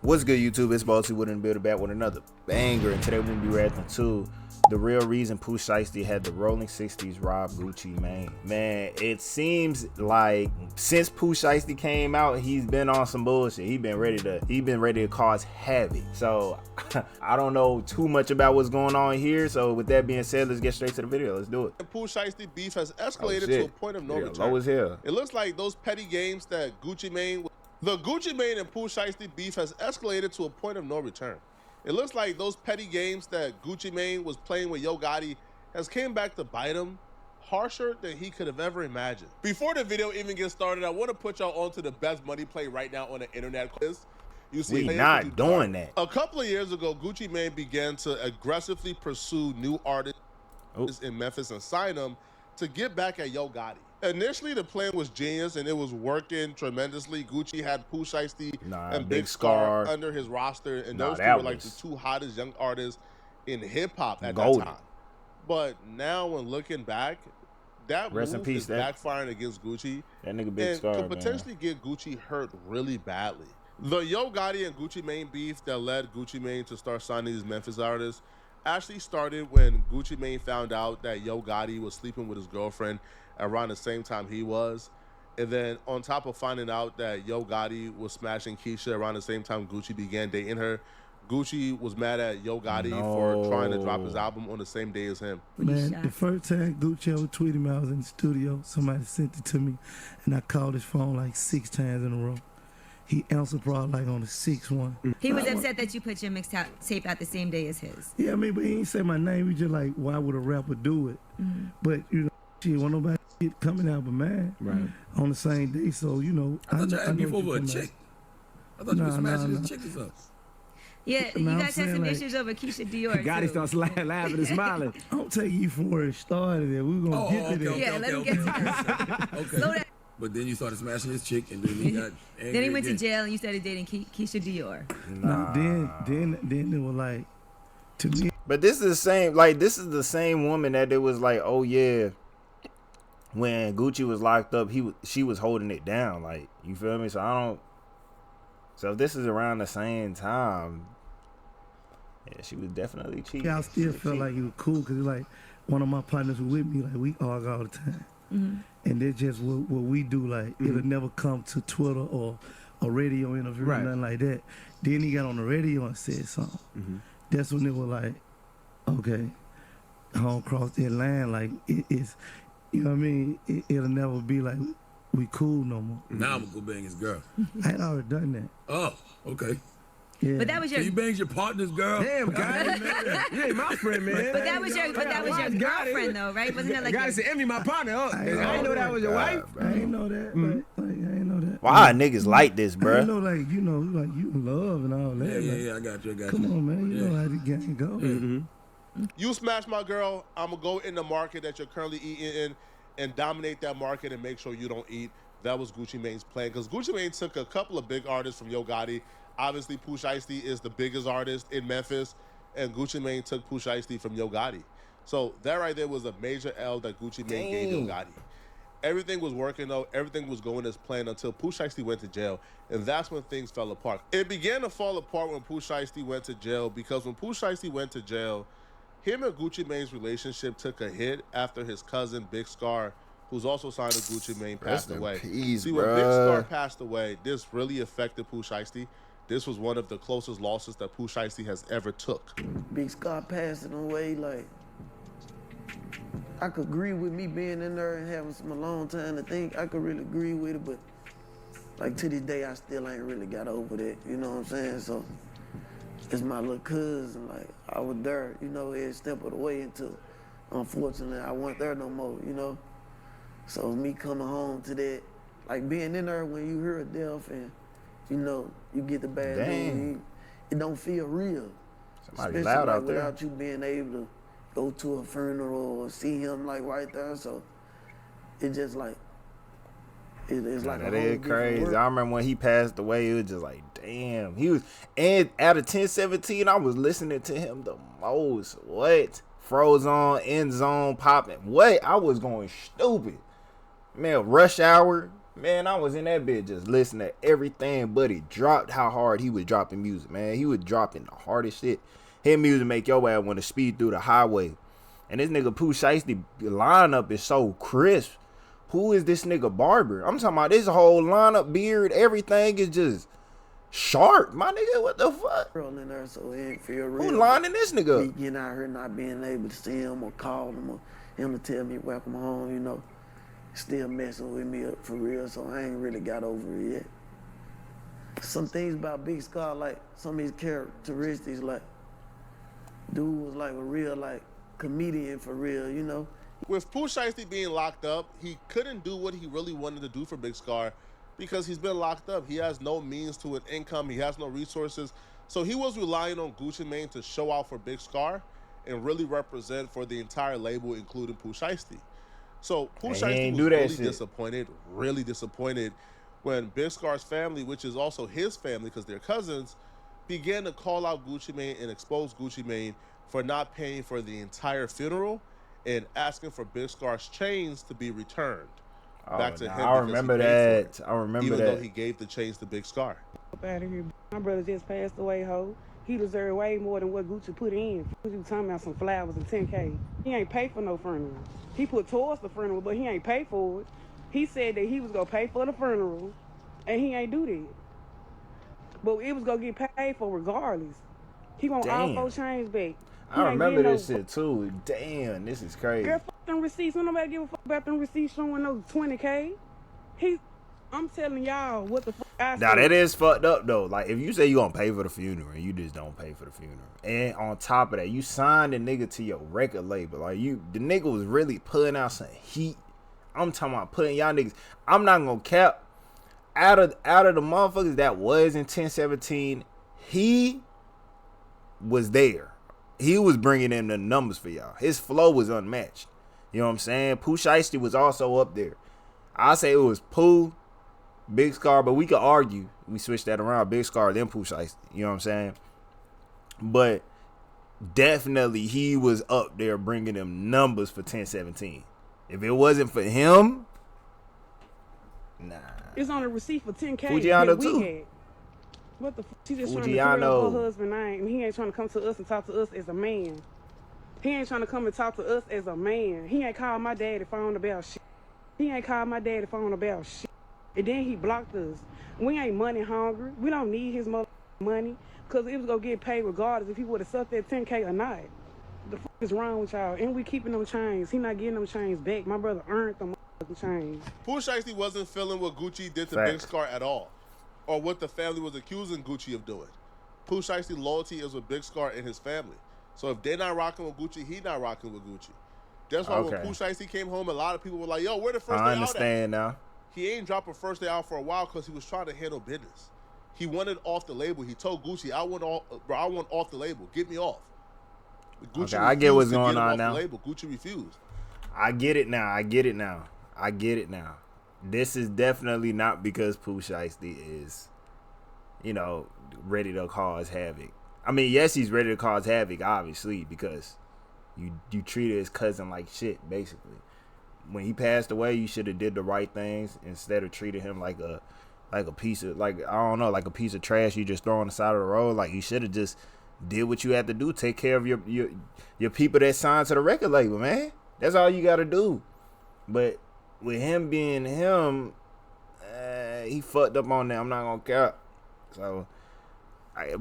What's good, YouTube? It's Bossy with and build back with another banger, and today we're gonna be reacting to the real reason Pooh Shiesty had the Rolling 60s rob Gucci Mane. Man, it seems like since Pooh Shiesty came out, he's been on some bullshit. He's been ready to cause havoc. So I don't know too much about what's going on here. So with that being said, let's get straight to the video. Let's do it. The Pooh Shiesty beef has escalated to a point of no return. Low as hell. It looks like those petty games that Gucci Mane. The Gucci Mane and Pooh Shiesty beef has escalated to a point of no return. It looks like those petty games that Gucci Mane was playing with Yo Gotti has came back to bite him harsher than he could have ever imagined. Before the video even gets started, I want to put y'all onto the best money play right now on the internet. You see, we not doing that. A couple of years ago, Gucci Mane began to aggressively pursue new artists in Memphis and sign them to get back at Yo Gotti. Initially, the plan was genius and it was working tremendously. Gucci had Pooh Shiesty and Big Scarr under his roster, and those two were like the two hottest young artists in hip hop at that time. But now, when looking back, that move is backfiring against Gucci. That nigga Big Scarr, could potentially get Gucci hurt really badly. The Yo Gotti and Gucci Mane beef that led Gucci Mane to start signing these Memphis artists actually started when Gucci Mane found out that Yo Gotti was sleeping with his girlfriend around the same time he was. And then on top of finding out that Yo Gotti was smashing Keisha around the same time Gucci began dating her, Gucci was mad at Yo Gotti for trying to drop his album on the same day as him. Man, the first time Gucci ever tweeted me, I was in the studio. Somebody sent it to me, and I called his phone like 6 times in a row. He answered probably like on the 6th one. He was upset that you put your mixtape out the same day as his. Yeah, I mean, but he ain't say my name. He just like, why would a rapper do it? But, you know, shit, wasn't nobody coming out but man on the same day. So, you know. I thought you had beef over a chick. I thought you were smashing his chick or something. Yeah, you guys had some issues over Keisha Dior. Gotti starts laughing and smiling. I'll take you from where it started. We're going to get to that. Yeah, let him get to that. Okay. But then you started smashing his chick, and then he got angry. Then he went to jail, and you started dating Keisha Dior. Nah. Then it was like, to me. But this is the same woman that it was like, oh yeah, when Gucci was locked up, she was holding it down. Like, you feel me? So if this is around the same time, yeah, she was definitely cheating. Yeah, I still felt like it was cool because like one of my partners was with me. Like, we argue all the time. And that's just what we do. Like, it'll never come to Twitter or a radio interview or nothing like that. Then he got on the radio and said something. That's when it was like, okay, I don't cross that line. Like, it's, you know what I mean? It'll never be like we cool no more. Now I'm gonna go bang his girl. I had already done that. Oh, okay. Yeah. But that was your. So you banged your partner's girl. Damn, Gotti, you ain't my friend, man. But that was your girlfriend, though, right? Wasn't that like? Gotti said, "Envy my partner." I didn't know that was your wife. I ain't know that. Like, I ain't know that. Why niggas like this, bro? I know, like, you know, like you in love and all that. Yeah, I got you. Come on, man. You know how the game go. You smash my girl, I'm gonna go in the market that you're currently eating in and dominate that market and make sure you don't eat. That was Gucci Mane's plan, because Gucci Mane took a couple of big artists from Yo Gotti. Obviously, Pooh Shiesty is the biggest artist in Memphis, and Gucci Mane took Pooh Shiesty from Yo Gotti. So that right there was a major L that Gucci Mane gave Yo Gotti. Everything was working, though. Everything was going as planned until Pooh Shiesty went to jail, and that's when things fell apart. It began to fall apart when Pooh Shiesty went to jail, because when Pooh Shiesty went to jail, him and Gucci Mane's relationship took a hit after his cousin, Big Scarr, who's also signed to Gucci Mane, passed away. See, when Big Scarr passed away, this really affected Pooh Shiesty. This was one of the closest losses that Pooh Shiesty has ever took. Big Scarr passing away, like, I could agree with me being in there and having some alone time to think. I could really agree with it, but like to this day, I still ain't really got over that. You know what I'm saying? So it's my little cousin. Like, I was there, you know, every step of the way until, unfortunately, I wasn't there no more. You know, so me coming home to that, like being in there when you hear a death and you know, you get the bad news, it don't feel real. Somebody loud out there. Without you being able to go to a funeral or see him like right there. So it just like, it's like that is crazy. I remember when he passed away, it was just like, damn. He was, and out of 10-17, I was listening to him the most. What? Froze on, end zone, popping. What? I was going stupid. Man, Rush Hour. Man, I was in that bitch just listening to everything, but he dropped how hard he was dropping music, man. He was dropping the hardest shit. His music make your ass want to speed through the highway. And this nigga Pooh Shiesty lineup is so crisp. Who is this nigga Barber? I'm talking about this whole lineup, beard, everything is just sharp. My nigga, what the fuck? Girl in there, so it ain't feel real. Who lining this nigga Me up? getting out here not being able to see him or call him or him to tell me welcome home, you know. Still messing with me up for real, so I ain't really got over it yet. Some things about Big Scarr, like some of his characteristics, like dude was like a real like comedian for real, you know. With Pooh Shiesty being locked up, he couldn't do what he really wanted to do for Big Scarr because he's been locked up. He has no means to an income. He has no resources. So he was relying on Gucci Mane to show out for Big Scarr and really represent for the entire label, including Pooh Shiesty. So Pooh Shiesty was really disappointed when Big Scarr's family, which is also his family because they're cousins, began to call out Gucci Mane and expose Gucci Mane for not paying for the entire funeral and asking for Big Scarr's chains to be returned back to him. I remember that. I remember that. Even though he gave the chains to Big Scarr. Up out of here. My brother just passed away, ho. He deserved way more than what Gucci put in. What you talking about, some flowers and 10K? He ain't paid for no funeral. He put towards the funeral, but he ain't paid for it. He said that he was gonna pay for the funeral, and he ain't do that. But it was gonna get paid for regardless. He want all 4 chains back. I remember this shit too. Damn, this is crazy. Girl, fuck them receipts. Don't nobody give a fuck about them receipts showing no 20K. I'm telling y'all what the fuck I said. Now that is fucked up though. Like if you say you gonna pay for the funeral and you just don't pay for the funeral, and on top of that, you signed the nigga to your record label. Like the nigga was really putting out some heat. I'm talking about putting y'all niggas. I'm not gonna cap. Out of the motherfuckers that was in 1017, he was there. He was bringing in the numbers for y'all. His flow was unmatched. You know what I'm saying? Pooh Shiesty was also up there. I say it was Pooh, Big Scarr, but we could argue. We switched that around. Big Scarr, then Pooh Shiesty. You know what I'm saying? But definitely he was up there bringing them numbers for 1017. If it wasn't for him, nah. It's on a receipt for 10K. Fujiano too. Had. What the fuck? She just trying to clear up her husband name. He ain't trying to come to us and talk to us as a man. He ain't trying to come and talk to us as a man. He ain't called my daddy phone about shit. He ain't called my daddy phone about shit. And then he blocked us. We ain't money hungry. We don't need his money because it was going to get paid regardless if he would have sucked that 10K or not. The fuck is wrong with y'all? And we keeping them chains. He not getting them chains back. My brother earned them chains. Pooh Shiesty wasn't feeling what Gucci did to Facts. Big Scarr at all, or what the family was accusing Gucci of doing. Pooh Shiesty loyalty is with Big Scarr and his family. So if they're not rocking with Gucci, he not rocking with Gucci. That's why when Pooh Shiesty came home, a lot of people were like, "Yo, where the first day out at?" I understand now. He ain't dropped a first day out for a while because he was trying to handle business. He wanted off the label. He told Gucci, "I want off the label. Get me off." Gucci I get what's going on off now. The label. Gucci refused. I get it now. This is definitely not because Pooh Shiesty is, ready to cause havoc. I mean, yes, he's ready to cause havoc, obviously, because you treated his cousin like shit, basically. When he passed away, you should have did the right things instead of treating him like a piece of like a piece of trash you just throw on the side of the road. Like you should have just did what you had to do. Take care of your people that signed to the record label, man. That's all you got to do. But with him being him, he fucked up on that. I'm not gonna cap. So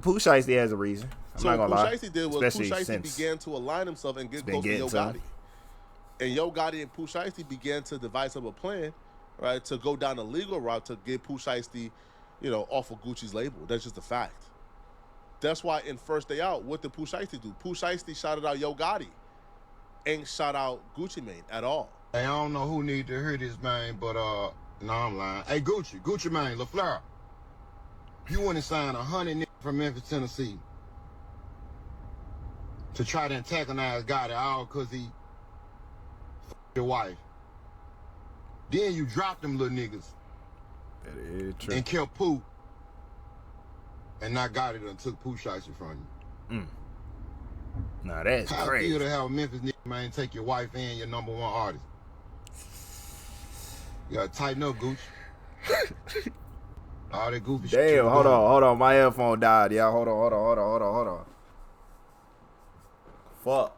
Pooh Shiesty has a reason. I'm not gonna lie. What Pooh Shiesty did was Pooh Shiesty began to align himself and get close to Yo Gotti. And Yo Gotti and Pooh Shiesty began to devise up a plan, right, to go down the legal route to get Pooh Shiesty, off of Gucci's label. That's just a fact. That's why in First Day Out, what did Pooh Shiesty do? Pooh Shiesty shouted out Yo Gotti. Ain't shout out Gucci Mane at all. Hey, I don't know who need to hear this, man, but, no, I'm lying. Hey, Gucci Mane, LaFleur. You went and signed 100 niggas from Memphis, Tennessee to try to antagonize Gotti all because he your wife. Then you dropped them little niggas. That is true. And killed Pooh. And not Gotti and took Pooh Shiesty from you. Nah, that's How crazy. feel to have a Memphis nigga, man, take your wife and your #1 artist? You gotta tighten up, Gucci. All that goofy shit. Damn, hold on. My earphone died, y'all. Hold on. Fuck.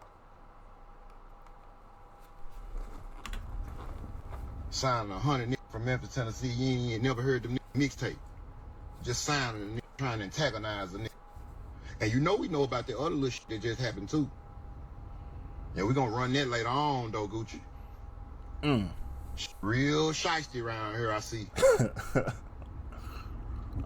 Signing 100 from Memphis, Tennessee. You ain't never heard them mixtape. Just signing a trying to antagonize a nigga. And you know we know about the other little shit that just happened too. Yeah, we gonna run that later on though, Gucci. Real shiesty around here, I see.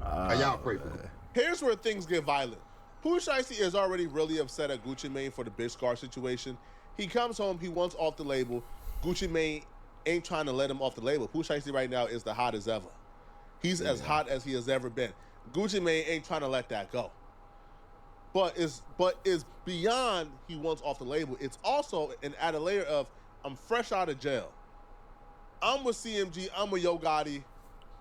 How y'all pray for them? Here's where things get violent. Pooh Shiesty is already really upset at Gucci Mane for the Big Scarr situation. He comes home, he wants off the label. Gucci Mane ain't trying to let him off the label. Pooh Shiesty right now is the hottest ever. He's as hot as he has ever been. Gucci Mane ain't trying to let that go. But it's beyond he wants off the label. It's also an added layer of I'm fresh out of jail. I'm with CMG, I'm with Yo Gotti.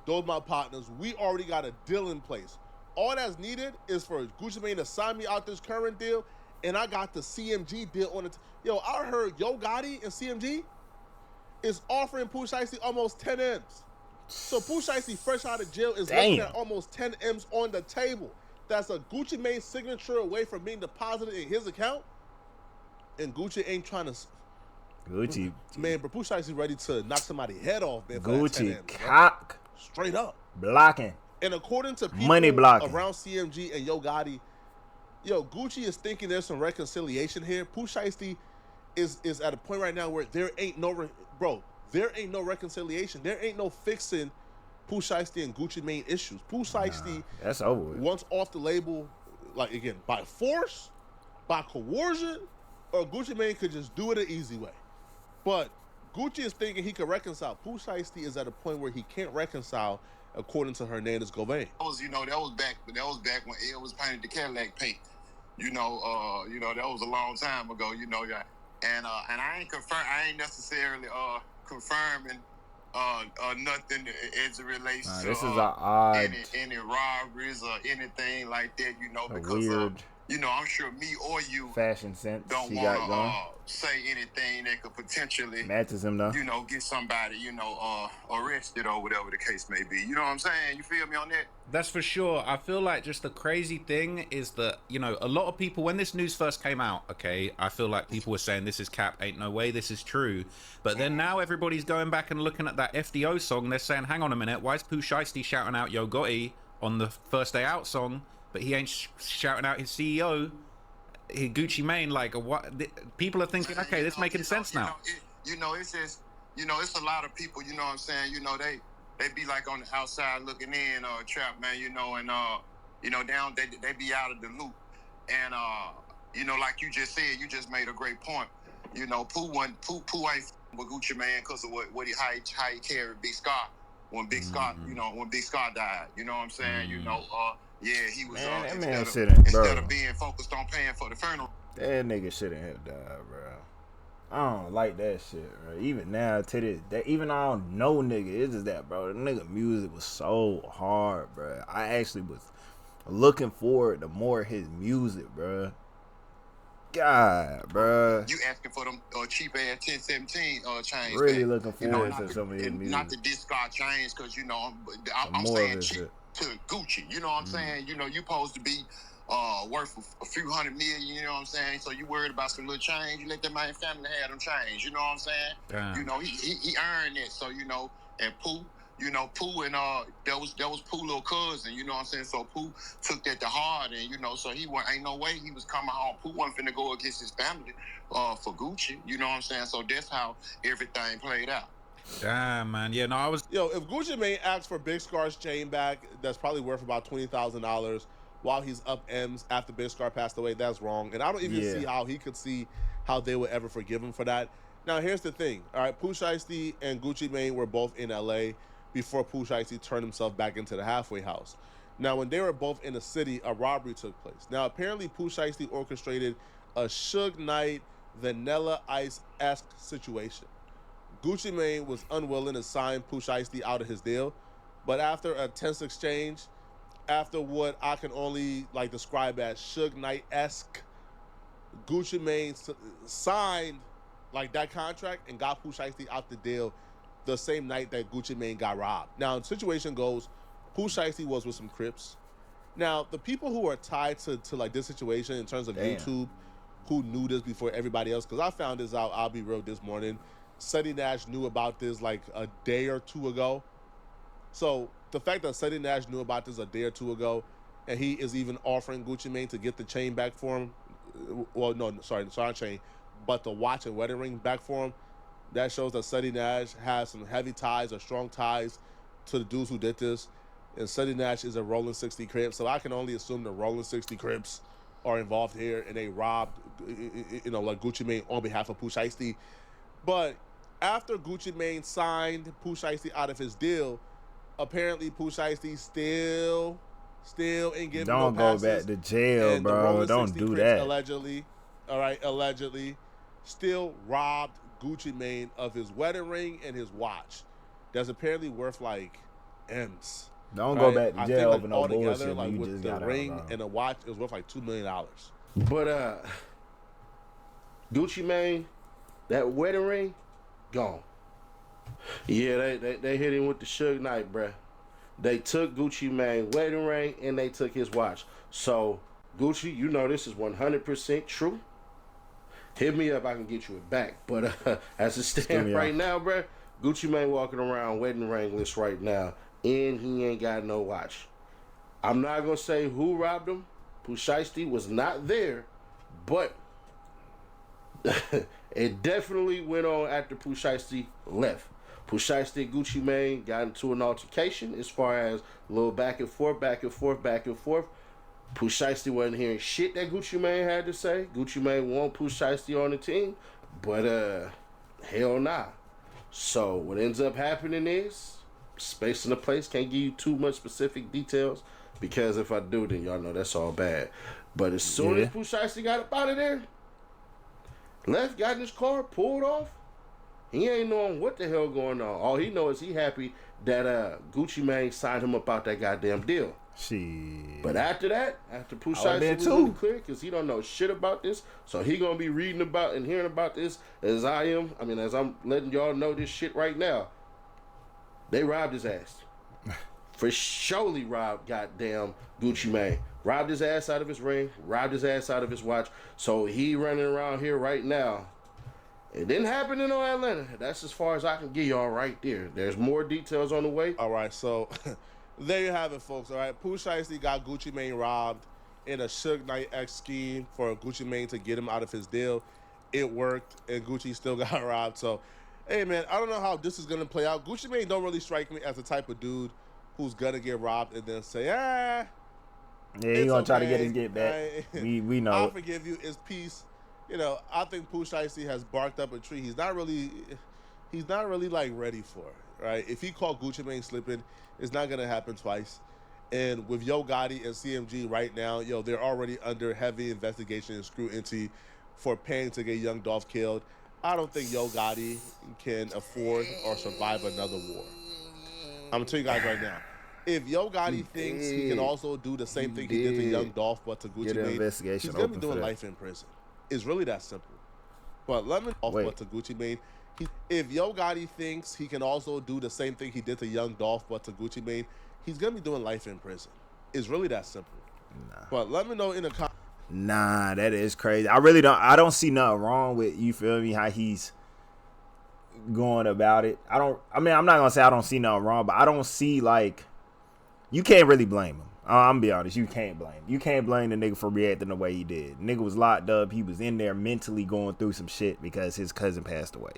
Those my partners. We already got a deal in place. All that's needed is for Gucci Mane to sign me out this current deal, and I got the CMG deal on it. Yo, I heard Yo Gotti and CMG is offering Pooh Shiesty almost 10 M's. So Pooh Shiesty, fresh out of jail, is looking at almost 10 M's on the table. That's a Gucci Mane signature away from being deposited in his account, and Gucci ain't trying to. Gucci, man, but Pooh Shiesty ready to knock somebody's head off, man. Gucci cock, straight up blocking. And according to people money blocking around CMG and Yo Gotti, Gucci is thinking there's some reconciliation here. Pooh Shiesty is at a point right now where there ain't no reconciliation. There ain't no fixing Pooh Shiesty and Gucci Mane issues. Pooh Shiesty that's over with. Once off the label, like again, by force, by coercion, or Gucci Mane could just do it an easy way. But Gucci is thinking he could reconcile. Pooh Shiesty is at a point where he can't reconcile, according to Hernandez Govain. That was back when Ed was painted the Cadillac paint. That was a long time ago. And I ain't necessarily confirming nothing as it relates to this is odd any robberies or anything like that. Because weird. I'm sure me or you fashion sense don't want to say anything that could potentially matches him though. Get somebody arrested or whatever the case may be. You know what I'm saying? You feel me on that? That's for sure. I feel like just the crazy thing is that a lot of people, when this news first came out, I feel like people were saying this is cap, ain't no way this is true. But then now everybody's going back and looking at that FDO song. They're saying, hang on a minute, why is Pooh Shiesty shouting out Yo Gotti on the First Day Out song, but he ain't shouting out his CEO, Gucci Mane? Like, what? People are thinking, okay, this making sense now. It's just, it's a lot of people, you know what I'm saying, they be like on the outside looking in, trap, man, and they be out of the loop. And like you just said, you just made a great point. Pooh ain't with Gucci Mane because of how he carried Big Scarr when Big Scarr, when Big Scarr died. You know what I'm saying? Yeah, he was instead of being focused on paying for the funeral. That nigga shouldn't have died, bro. I don't like that shit, bro. Even now, to this day, even I don't know nigga, it's just that, bro. The nigga music was so hard, bro. I actually was looking forward to more of his music, bro. God, bro. You asking for them cheap ass 1017 chains? Really man. Looking forward to some of his music. Not the Big Scarr chains, because I'm saying cheap to Gucci. You know what I'm saying? You supposed to be worth a few $100 million. You know what I'm saying? So you worried about some little change? You let that man family have them change. You know what I'm saying? Damn. He earned it. So and Pooh. Pooh and that was Pooh little cousin, you know what I'm saying? So Pooh took that to heart, and so he ain't no way he was coming home. Pooh wasn't finna go against his family for Gucci, you know what I'm saying? So that's how everything played out. Damn, man. Yeah, no, if Gucci Mane asks for Big Scarr's chain back, that's probably worth about $20,000 while he's up M's after Big Scarr passed away. That's wrong, and I don't even see how he could see how they would ever forgive him for that. Now here's the thing, all right? Pooh Shiesty and Gucci Mane were both in LA before Pooh Shiesty turned himself back into the halfway house. Now, when they were both in the city, a robbery took place. Now, apparently, Pooh Shiesty orchestrated a Suge Knight, Vanilla Ice-esque situation. Gucci Mane was unwilling to sign Pooh Shiesty out of his deal, but after a tense exchange, after what I can only describe as Suge Knight-esque, Gucci Mane signed that contract and got Pooh Shiesty out the deal the same night that Gucci Mane got robbed. Now, the situation goes, Pooh Shiesty was with some Crips. Now, the people who are tied to like this situation in terms of YouTube, who knew this before everybody else, because I found this out, I'll be real, this morning. Suddy Nash knew about this like a day or two ago. So the fact that Suddy Nash knew about this a day or two ago, and he is even offering Gucci Mane to get the chain back for him, well, no, sorry, not chain, but the watch and wedding ring back for him, that shows that Suddy Nash has some heavy ties or strong ties to the dudes who did this. And Suddy Nash is a Rolling 60 Crips, so I can only assume the Rolling 60 Crips are involved here, and they robbed, like Gucci Mane on behalf of Pooh Shiesty. But after Gucci Mane signed Pooh Shiesty out of his deal, apparently Pooh Shiesty still ain't giving no passes. Don't go back to jail, bro. Don't do that. Allegedly, still robbed Gucci Mane of his wedding ring and his watch. That's apparently worth like M's. Don't go back to jail over no together, bullshit. Like you with just the got ring out, and the watch, it was worth like $2 million. But Gucci Mane, that wedding ring, gone. Yeah, they hit him with the Suge Knight, bruh. They took Gucci Mane wedding ring and they took his watch. So Gucci, you know this is 100% true. Hit me up, I can get you it back. But as it stands right now, bruh, Gucci Mane walking around wedding ringless right now, and he ain't got no watch. I'm not gonna say who robbed him. Pooh Shiesty was not there, but it definitely went on after Pooh Shiesty left. Pooh Shiesty and Gucci Mane got into an altercation as far as a little back and forth. Pooh Shiesty wasn't hearing shit that Gucci Mane had to say. Gucci Mane want Pooh Shiesty on the team, but hell nah. So what ends up happening is space in the place. Can't give you too much specific details because if I do, then y'all know that's all bad. But as soon as Pooh Shiesty got up out of there, left, got in his car, pulled off, he ain't knowing what the hell going on. All he knows is he happy that Gucci Mane signed him up out that goddamn deal. Shit. But after that, after Pooh Shiesty was really clear, because he don't know shit about this, so he gonna be reading about and hearing about this as I am. I mean, as I'm letting y'all know this shit right now. They robbed his ass. For surely robbed goddamn Gucci Mane. Robbed his ass out of his ring, robbed his ass out of his watch. So he running around here right now. It didn't happen in Atlanta. That's as far as I can give y'all right there. There's more details on the way. All right, so there you have it, folks. All right, Pooh Shiesty got Gucci Mane robbed in a Suge Knight-X scheme for Gucci Mane to get him out of his deal. It worked, and Gucci still got robbed. So, hey, man, I don't know how this is going to play out. Gucci Mane don't really strike me as the type of dude who's going to get robbed and then say, yeah, he's going to try to get his get back. We know. I'll forgive you. It's peace. You know, I think Pooh Shiesty has barked up a tree. He's not really like ready for it, right? If he caught Gucci Mane slipping, it's not gonna happen twice. And with Yo Gotti and CMG right now, they're already under heavy investigation and scrutiny for paying to get Young Dolph killed. I don't think Yo Gotti can afford or survive another war. I'm gonna tell you guys right now. If Yo Gotti thinks he can also do the same thing he did to Young Dolph but to Gucci Mane, he's gonna be doing life in prison. It's really that simple. But let me but to Gucci Mane. If Yo Gotti thinks he can also do the same thing he did to Young Dolph but to Gucci Mane, he's gonna be doing life in prison. It's really that simple. Nah. But let me know in the comments. Nah, that is crazy. I don't see nothing wrong with, you feel me, how he's going about it. I'm not gonna say I don't see nothing wrong, but I don't see, like, you can't really blame him. I'm gonna be honest, you can't blame him. You can't blame the nigga for reacting the way he did. Nigga was locked up. He was in there mentally going through some shit because his cousin passed away.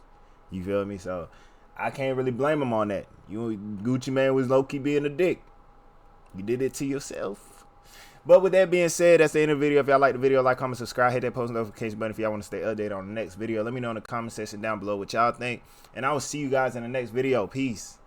You feel me? So I can't really blame him on that. Gucci Mane was low-key being a dick. You did it to yourself. But with that being said, that's the end of the video. If y'all like the video, like, comment, subscribe, hit that post notification button if y'all want to stay updated on the next video. Let me know in the comment section down below what y'all think. And I will see you guys in the next video. Peace.